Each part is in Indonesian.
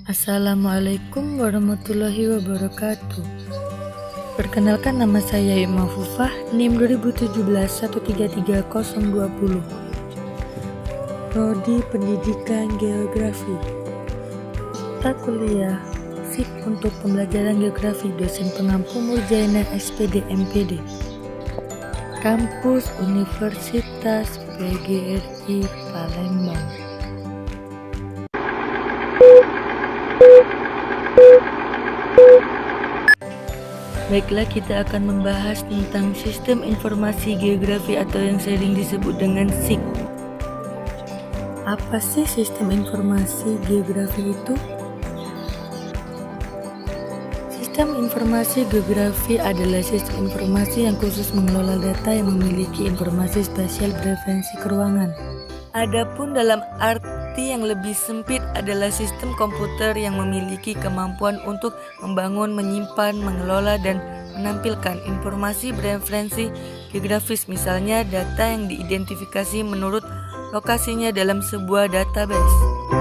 Assalamualaikum warahmatullahi wabarakatuh. Perkenalkan, nama saya Ima Fufah, NIM 2017 133020. Prodi Pendidikan Geografi. Mata kuliah FIK untuk pembelajaran geografi, dosen pengampu Murjaina SPD MPD. Kampus Universitas PGRI Palembang. Baiklah, kita akan membahas tentang Sistem Informasi Geografi atau yang sering disebut dengan SIG. Apa sih Sistem Informasi Geografi itu? Sistem Informasi Geografi adalah sistem informasi yang khusus mengelola data yang memiliki informasi spasial berreferensi ke ruangan. Adapun dalam arti yang lebih sempit adalah sistem komputer yang memiliki kemampuan untuk membangun, menyimpan, mengelola, dan menampilkan informasi bereferensi geografis, misalnya data yang diidentifikasi menurut lokasinya dalam sebuah database.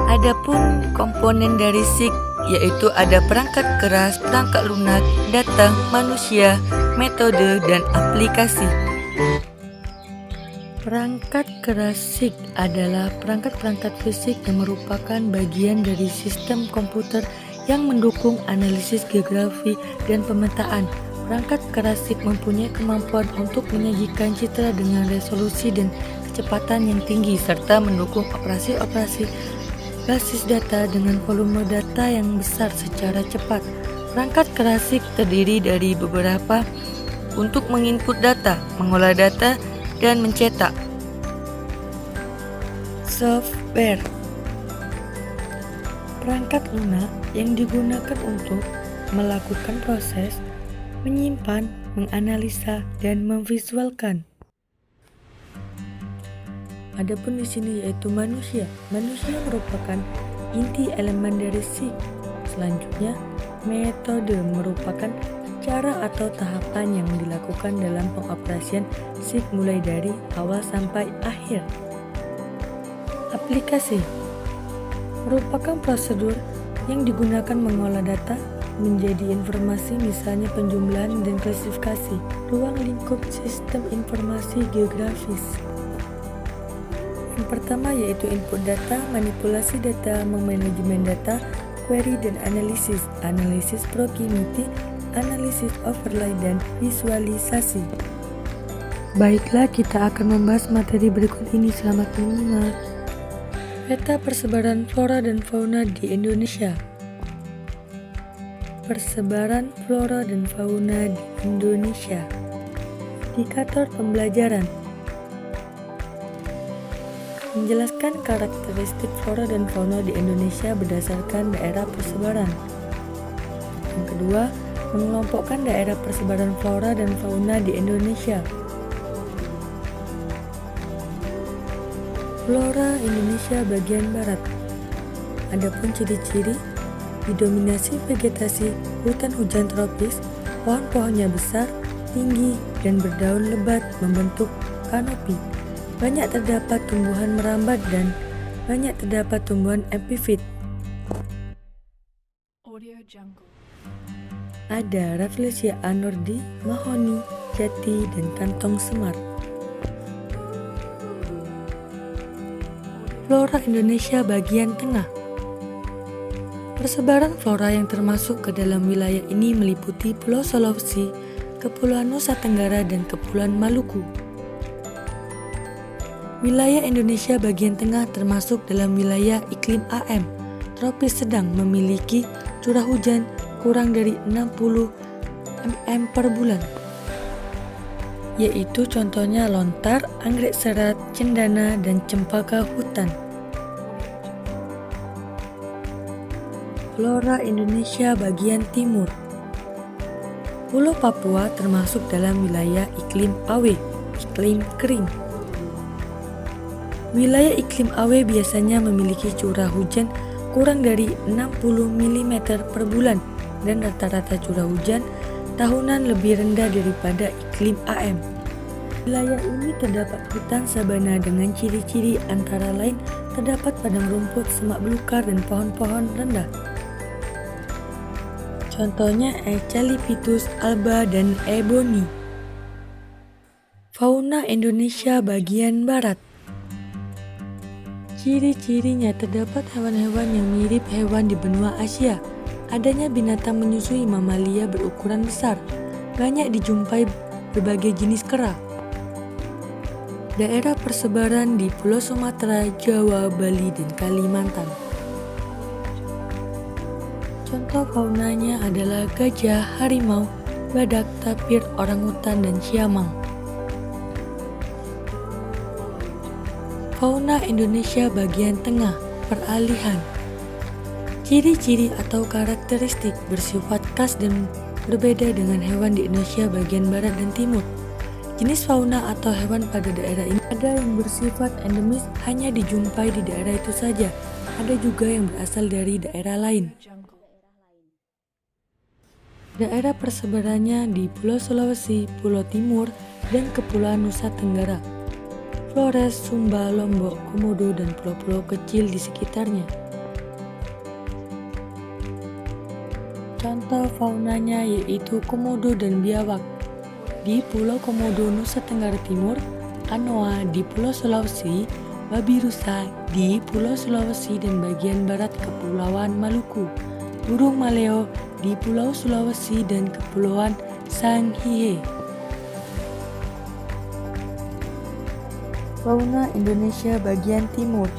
Adapun komponen dari SIG yaitu ada perangkat keras, perangkat lunak, data, manusia, metode, dan aplikasi. Perangkat keras SIG adalah perangkat-perangkat fisik yang merupakan bagian dari sistem komputer yang mendukung analisis geografi dan pemetaan. Perangkat keras SIG mempunyai kemampuan untuk menyajikan citra dengan resolusi dan kecepatan yang tinggi serta mendukung operasi-operasi basis data dengan volume data yang besar secara cepat. Perangkat keras SIG terdiri dari beberapa untuk menginput data, mengolah data, dan mencetak. Software. Perangkat lunak yang digunakan untuk melakukan proses, menyimpan, menganalisa, dan memvisualkan. Adapun di sini yaitu manusia. Manusia merupakan inti elemen dari SIG. Selanjutnya, metode merupakan cara atau tahapan yang dilakukan dalam pengoperasian SIG mulai dari awal sampai akhir. Aplikasi merupakan prosedur yang digunakan mengolah data menjadi informasi, misalnya penjumlahan dan klasifikasi. Ruang lingkup sistem informasi geografis. Yang pertama yaitu input data, manipulasi data, memanajemen data, query dan analisis, analisis proximity, analisis overlay, dan visualisasi. Baiklah, kita akan membahas materi berikut ini. Selamat menyimak. Peta persebaran flora dan fauna di Indonesia. Persebaran flora dan fauna di Indonesia. Indikator pembelajaran. Menjelaskan karakteristik flora dan fauna di Indonesia berdasarkan daerah persebaran. Yang kedua, mengelompokkan daerah persebaran flora dan fauna di Indonesia. Flora Indonesia bagian barat. Adapun ciri-ciri, didominasi vegetasi hutan hujan tropis, pohon-pohonnya besar, tinggi, dan berdaun lebat membentuk kanopi. Banyak terdapat tumbuhan merambat dan banyak terdapat tumbuhan epifit. Ada Rafflesia anordi, mahoni, jati, dan kantong semar. Flora Indonesia bagian tengah. Persebaran flora yang termasuk ke dalam wilayah ini meliputi Pulau Sulawesi, Kepulauan Nusa Tenggara, dan Kepulauan Maluku. Wilayah Indonesia bagian tengah termasuk dalam wilayah iklim AM, tropis sedang, memiliki curah hujan kurang dari 60 mm per bulan, yaitu contohnya lontar, anggrek serat, cendana, dan cempaka hutan. Flora Indonesia bagian timur. Pulau Papua termasuk dalam wilayah iklim AW, iklim kering. Wilayah iklim AW biasanya memiliki curah hujan kurang dari 60 mm per bulan dan rata-rata curah hujan tahunan lebih rendah daripada iklim AM. Wilayah ini terdapat hutan sabana dengan ciri-ciri antara lain terdapat padang rumput, semak belukar, dan pohon-pohon rendah. Contohnya Eucalyptus alba dan ebony. Fauna Indonesia bagian barat. Ciri-cirinya terdapat hewan-hewan yang mirip hewan di benua Asia. Adanya binatang menyusui mamalia berukuran besar. Banyak dijumpai berbagai jenis kera. Daerah persebaran di Pulau Sumatera, Jawa, Bali, dan Kalimantan. Contoh faunanya adalah gajah, harimau, badak, tapir, orangutan, dan siamang. Fauna Indonesia bagian tengah, peralihan. Ciri-ciri atau karakteristik bersifat khas dan berbeda dengan hewan di Indonesia bagian barat dan timur. Jenis fauna atau hewan pada daerah ini ada yang bersifat endemis hanya dijumpai di daerah itu saja. Ada juga yang berasal dari daerah lain. Daerah persebarannya di Pulau Sulawesi, Pulau Timur, dan Kepulauan Nusa Tenggara. Flores, Sumba, Lombok, Komodo, dan pulau-pulau kecil di sekitarnya. Contoh faunanya yaitu komodo dan biawak di Pulau Komodo, Nusa Tenggara Timur, anoa di Pulau Sulawesi, babi rusa di Pulau Sulawesi dan bagian barat Kepulauan Maluku, burung maleo di Pulau Sulawesi dan Kepulauan Sangihe. Fauna Indonesia bagian timur.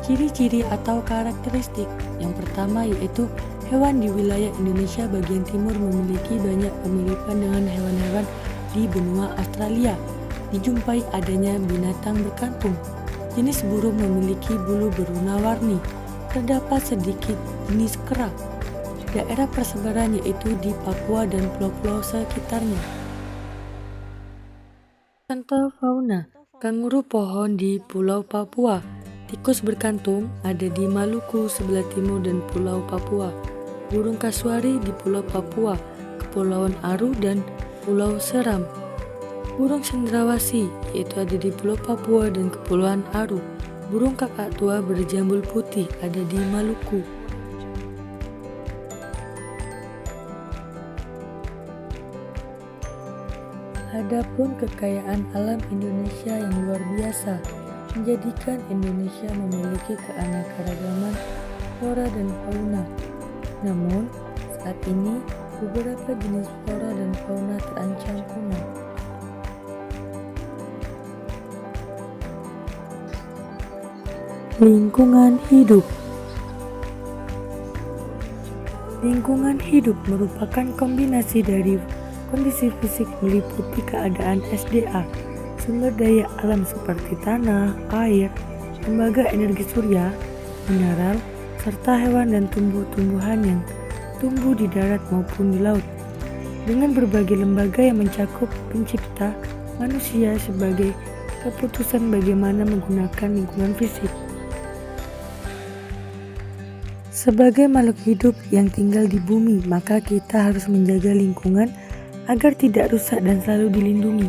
Ciri-ciri atau karakteristik. Yang pertama yaitu hewan di wilayah Indonesia bagian timur memiliki banyak kemiripan dengan hewan-hewan di benua Australia. Dijumpai adanya binatang berkantung. Jenis burung memiliki bulu berwarna-warni. Terdapat sedikit jenis kera. Daerah persebaran yaitu di Papua dan pulau-pulau sekitarnya. Contoh fauna, kanguru pohon di Pulau Papua, tikus berkantung ada di Maluku sebelah timur dan Pulau Papua, burung kasuari di Pulau Papua, Kepulauan Aru dan Pulau Seram, burung cendrawasih yaitu ada di Pulau Papua dan Kepulauan Aru, burung kakak tua berjambul putih ada di Maluku. Adapun kekayaan alam Indonesia yang luar biasa menjadikan Indonesia memiliki keanekaragaman flora dan fauna. Namun, saat ini beberapa jenis flora dan fauna terancam punah. Lingkungan hidup. Lingkungan hidup merupakan kombinasi dari kondisi fisik meliputi keadaan SDA, sumber daya alam seperti tanah, air, lembaga energi surya, mineral, serta hewan dan tumbuh-tumbuhan yang tumbuh di darat maupun di laut. Dengan berbagai lembaga yang mencakup pencipta manusia sebagai keputusan bagaimana menggunakan lingkungan fisik. Sebagai makhluk hidup yang tinggal di bumi, maka kita harus menjaga lingkungan agar tidak rusak dan selalu dilindungi.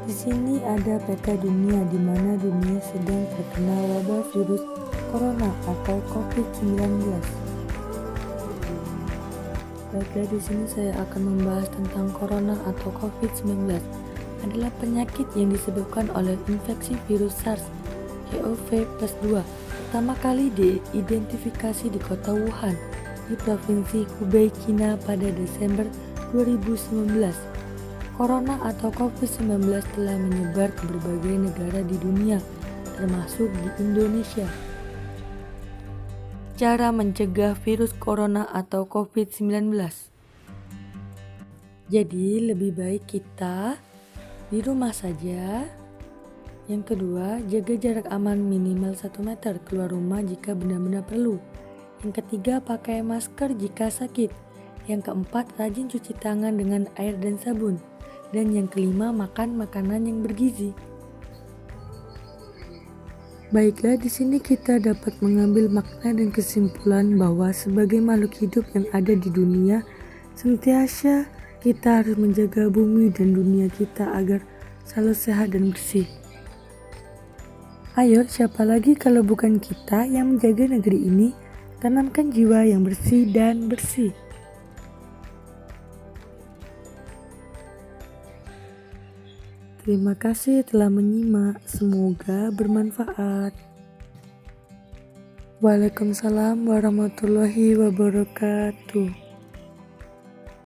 Di sini ada peta dunia di mana dunia sedang terkena wabah virus corona atau COVID-19. Baiklah, di sini saya akan membahas tentang corona atau COVID-19. Adalah penyakit yang disebabkan oleh infeksi virus SARS-CoV-2. Pertama kali diidentifikasi di kota Wuhan, di provinsi Hubei, China pada Desember 2019. Corona atau COVID-19 telah menyebar ke berbagai negara di dunia, termasuk di Indonesia. Cara mencegah virus corona atau COVID-19. Jadi lebih baik kita di rumah saja. Yang kedua, jaga jarak aman minimal 1 meter, keluar rumah jika benar-benar perlu. Yang ketiga, pakai masker jika sakit. Yang keempat, rajin cuci tangan dengan air dan sabun. Dan yang kelima, makan makanan yang bergizi. Baiklah, di sini kita dapat mengambil makna dan kesimpulan bahwa sebagai makhluk hidup yang ada di dunia, sentiasa kita harus menjaga bumi dan dunia kita agar selalu sehat dan bersih. Ayo, siapa lagi kalau bukan kita yang menjaga negeri ini? Tanamkan jiwa yang bersih dan bersih. Terima kasih telah menyimak, semoga bermanfaat. Waalaikumsalam warahmatullahi wabarakatuh.